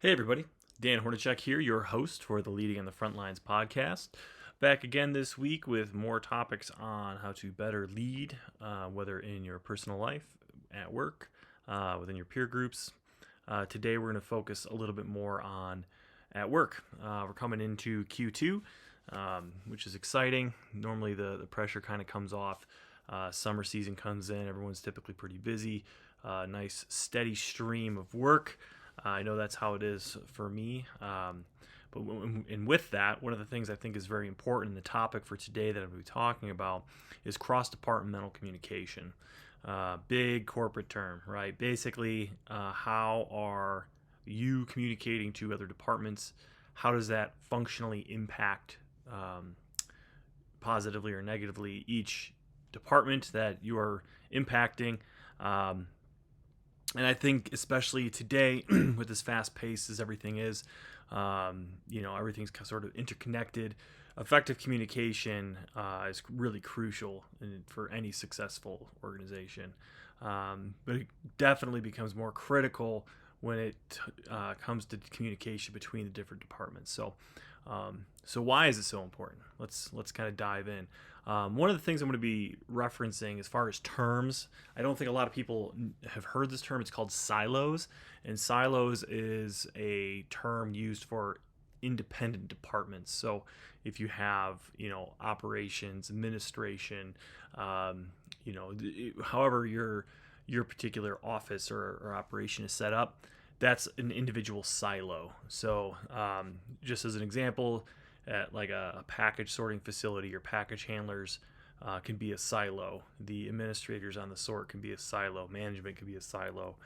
Hey everybody, Dan Hornacek here, your host for the Leading on the Frontlines podcast. Back again this week with more topics on how to better lead, whether in your personal life, at work, within your peer groups. Today we're going to focus a little bit more on at work. We're coming into Q2, which is exciting. Normally the pressure kind of comes off. Summer season comes in, everyone's typically pretty busy. Nice steady stream of work. I know that's how it is for me. And with that, one of the things I think is very important, the topic for today that I'm going to be talking about is cross-departmental communication. Big corporate term, right? Basically, how are you communicating to other departments? How does that functionally impact positively or negatively each department that you are impacting? And I think especially today with as fast pace as everything is, everything's sort of interconnected. Effective communication is really crucial for any successful organization. But it definitely becomes more critical when it comes to communication between the different departments. So why is it so important? Let's kind of dive in. One of the things I'm going to be referencing as far as terms, I don't think a lot of people have heard this term. It's called silos, and silos is a term used for independent departments. So if you have, operations, administration, however your particular office or operation is set up, that's an individual silo. So just as an example, at like a package sorting facility or package handlers can be a silo. The administrators on the sort can be a silo. Management can be a silo.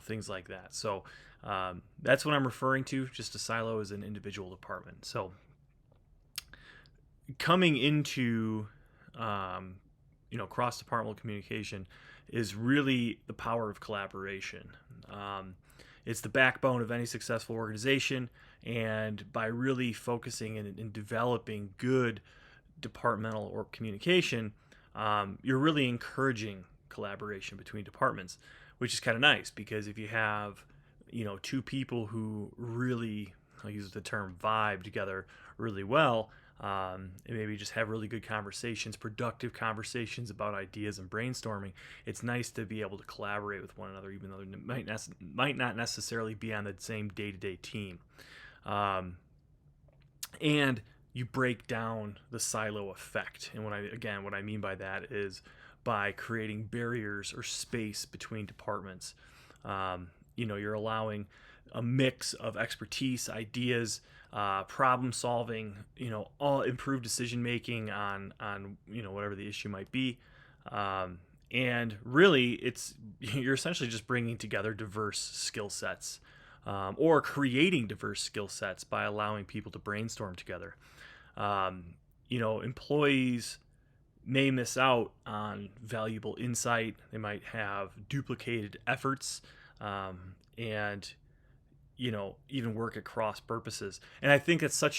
Things like that. So that's what I'm referring to. Just a silo is an individual department. So coming into cross-departmental communication is really the power of collaboration. It's the backbone of any successful organization, and by really focusing and developing good departmental or communication, you're really encouraging collaboration between departments, which is kind of nice because if you have, two people who really, I'll use the term vibe together really well, and maybe just have really good conversations, productive conversations about ideas and brainstorming. It's nice to be able to collaborate with one another, even though they might not necessarily be on the same day-to-day team. And you break down the silo effect. And what I mean by that is by creating barriers or space between departments. You're allowing a mix of expertise, ideas, problem solving, all improved decision making on whatever the issue might be. And really, you're essentially just bringing together diverse skill sets, or creating diverse skill sets by allowing people to brainstorm together. Employees may miss out on valuable insight. They might have duplicated efforts, and even work at cross purposes. And I think it's I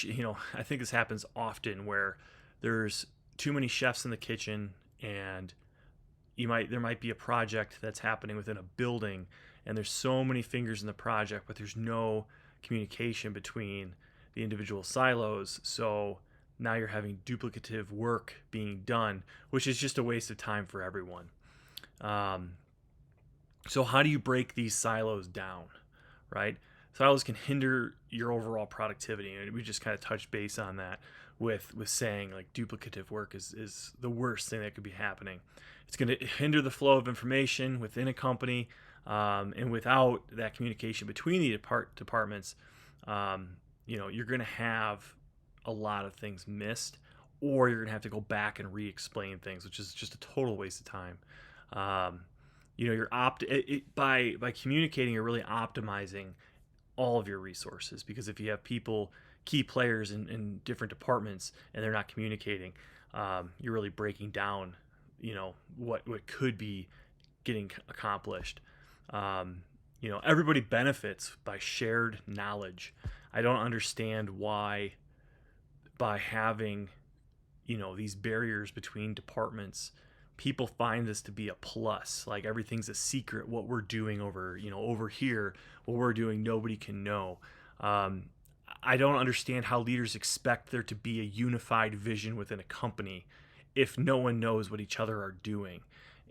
think this happens often where there's too many chefs in the kitchen, and there might be a project that's happening within a building, and there's so many fingers in the project, but there's no communication between the individual silos. So now you're having duplicative work being done, which is just a waste of time for everyone. So how do you break these silos down, right? Silos can hinder your overall productivity, and we just kind of touched base on that with saying like duplicative work is the worst thing that could be happening. It's going to hinder the flow of information within a company, and without that communication between the departments, you're going to have a lot of things missed, or you're going to have to go back and re-explain things, which is just a total waste of time. By communicating, you're really optimizing all of your resources, because if you have key players in different departments, and they're not communicating, you're really breaking down, what could be getting accomplished. Everybody benefits by shared knowledge. I don't understand why, by having, these barriers between departments, people find this to be a plus. Like everything's a secret. What we're doing over here, what we're doing, nobody can know. I don't understand how leaders expect there to be a unified vision within a company if no one knows what each other are doing.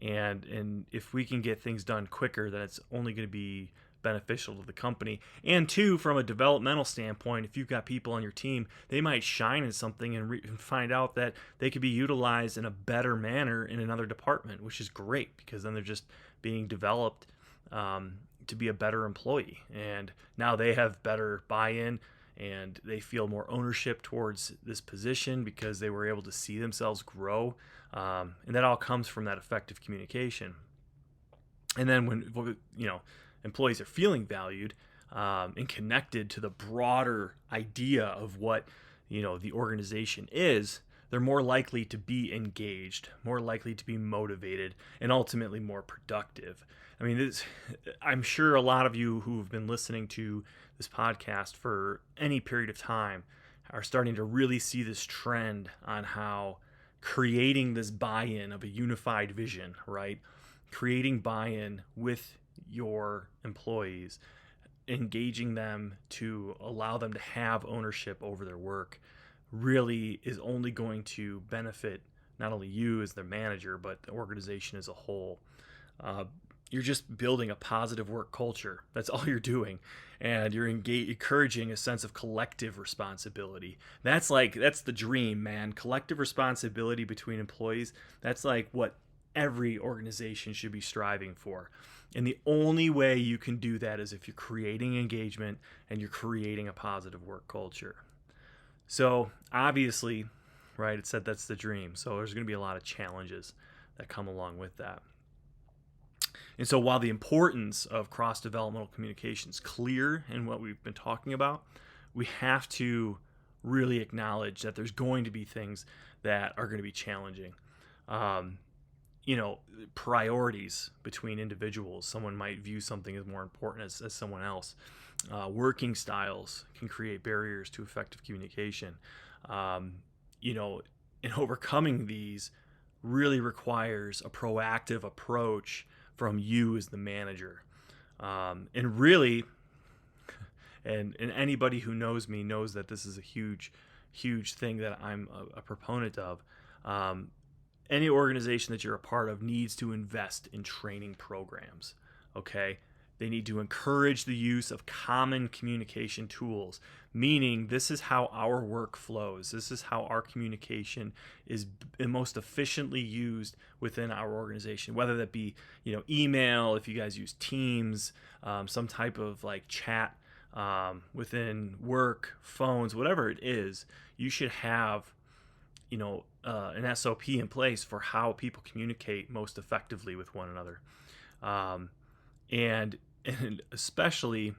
And if we can get things done quicker, then it's only going to be beneficial to the company. And two, from a developmental standpoint, if you've got people on your team, they might shine in something and find out that they could be utilized in a better manner in another department, which is great because then they're just being developed to be a better employee. And now they have better buy-in and they feel more ownership towards this position because they were able to see themselves grow. And that all comes from that effective communication. And then when employees are feeling valued and connected to the broader idea of what the organization is, they're more likely to be engaged, more likely to be motivated, and ultimately more productive. I mean, I'm sure a lot of you who've been listening to this podcast for any period of time are starting to really see this trend on how creating this buy-in of a unified vision, right? Creating buy-in with your employees, engaging them to allow them to have ownership over their work really is only going to benefit not only you as their manager, but the organization as a whole. You're just building a positive work culture. That's all you're doing. And you're encouraging a sense of collective responsibility. That's the dream, man. Collective responsibility between employees. That's like what every organization should be striving for. And the only way you can do that is if you're creating engagement and you're creating a positive work culture. So obviously, right, it said that's the dream. So there's going to be a lot of challenges that come along with that. And so while the importance of cross-developmental communication is clear in what we've been talking about, we have to really acknowledge that there's going to be things that are going to be challenging. Priorities between individuals. Someone might view something as more important as someone else. Working styles can create barriers to effective communication. And overcoming these really requires a proactive approach from you as the manager. And anybody who knows me knows that this is a huge thing that I'm a proponent of. Any organization that you're a part of needs to invest in training programs, okay? They need to encourage the use of common communication tools, meaning this is how our work flows. This is how our communication is most efficiently used within our organization, whether that be, email, if you guys use Teams, some type of like chat within work, phones, whatever it is, you should have, an SOP in place for how people communicate most effectively with one another. And especially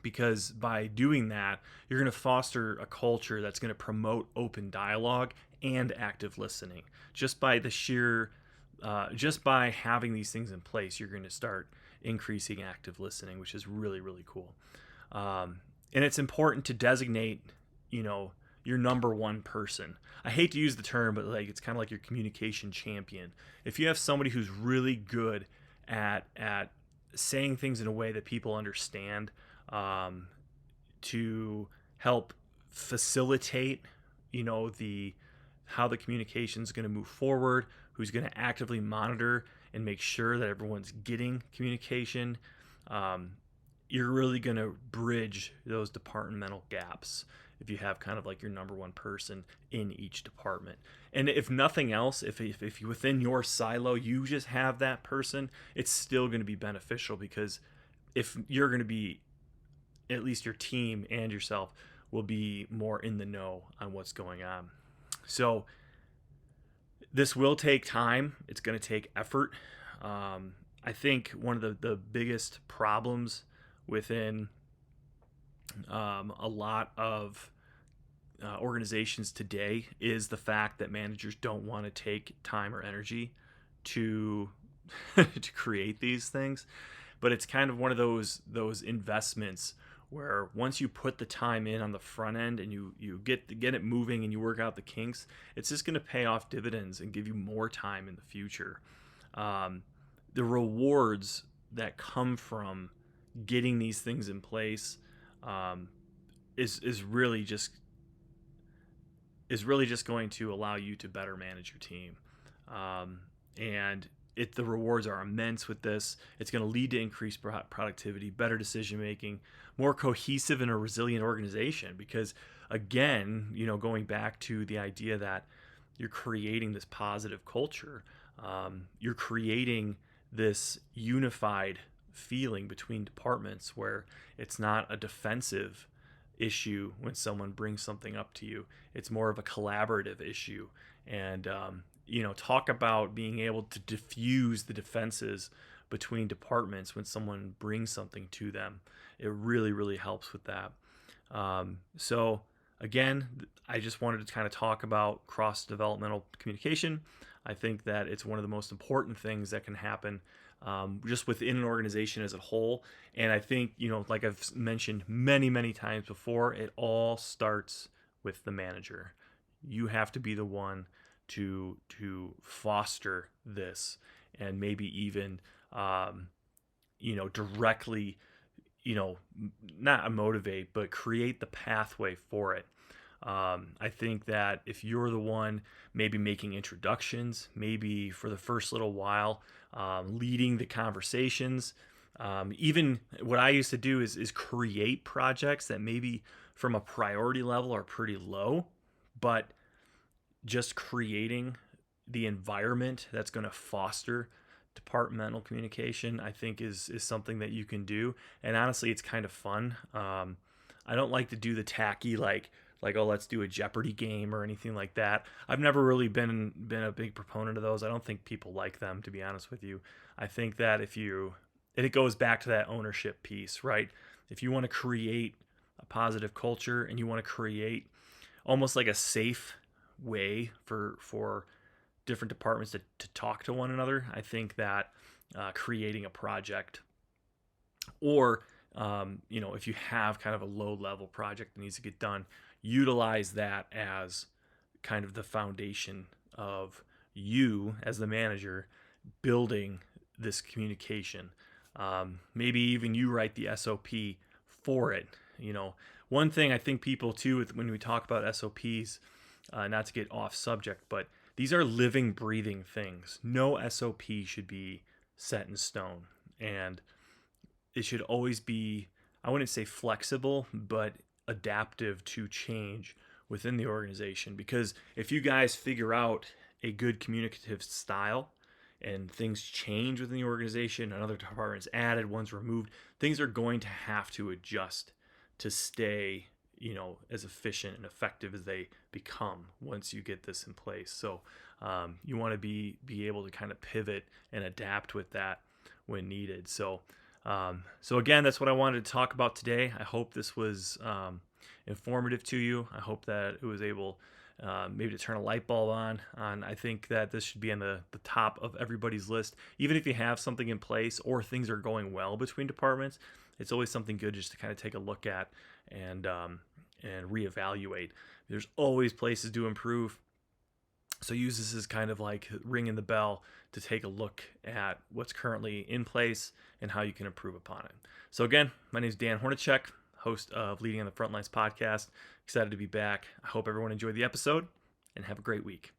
because by doing that, you're going to foster a culture that's going to promote open dialogue and active listening. Just by having these things in place, you're going to start increasing active listening, which is really, really cool. And it's important to designate, your number one person. I hate to use the term, but it's kind of like your communication champion. If you have somebody who's really good at saying things in a way that people understand, to help facilitate, how the communication is going to move forward, who's going to actively monitor and make sure that everyone's getting communication, you're really going to bridge those departmental gaps if you have kind of like your number one person in each department. And if nothing else, if you within your silo you just have that person, it's still going to be beneficial, because if you're going to be, at least your team and yourself will be more in the know on what's going on. So this will take time. It's going to take effort. I think one of the biggest problems within a lot of organizations today is the fact that managers don't want to take time or energy to to create these things. But it's kind of one of those investments where once you put the time in on the front end and you get it moving and you work out the kinks, it's just going to pay off dividends and give you more time in the future. The rewards that come from getting these things in place is really just going to allow you to better manage your team. And the rewards are immense with this. It's going to lead to increased productivity, better decision making, more cohesive and a resilient organization. Because again, going back to the idea that you're creating this positive culture, you're creating this unified feeling between departments where it's not a defensive issue when someone brings something up to you. It's more of a collaborative issue. And talk about being able to diffuse the defenses between departments when someone brings something to them. It really, really helps with that. So again, I just wanted to kind of talk about cross-developmental communication. I think that it's one of the most important things that can happen just within an organization as a whole. And I think, like I've mentioned many, many times before, it all starts with the manager. You have to be the one to foster this, and maybe even directly not motivate, but create the pathway for it. I think that if you're the one maybe making introductions, maybe for the first little while, leading the conversations, even what I used to do is create projects that maybe from a priority level are pretty low, but just creating the environment that's going to foster departmental communication, I think is something that you can do. And honestly, it's kind of fun. I don't like to do the tacky, like, oh, let's do a Jeopardy game or anything like that. I've never really been a big proponent of those. I don't think people like them, to be honest with you. I think that and it goes back to that ownership piece, right? If you want to create a positive culture and you want to create almost like a safe way for different departments to talk to one another, I think that creating a project, or if you have kind of a low level project that needs to get done, utilize that as kind of the foundation of you as the manager building this communication. Maybe even you write the SOP for it. One thing I think people too, when we talk about SOPs, not to get off subject, but these are living, breathing things. No SOP should be set in stone, and it should always be, I wouldn't say flexible, but adaptive to change within the organization. Because if you guys figure out a good communicative style and things change within the organization, another department's added, one's removed, things are going to have to adjust to stay as efficient and effective as they become once you get this in place. So you want to be able to kind of pivot and adapt with that when needed. So again, that's what I wanted to talk about today. I hope this was informative to you. I hope that it was able maybe to turn a light bulb on. I think that this should be on the top of everybody's list. Even if you have something in place or things are going well between departments, it's always something good just to kind of take a look at and reevaluate. There's always places to improve. So use this as kind of like ringing the bell to take a look at what's currently in place and how you can improve upon it. So again, my name is Dan Hornacek, host of Leading on the Frontlines podcast. Excited to be back. I hope everyone enjoyed the episode and have a great week.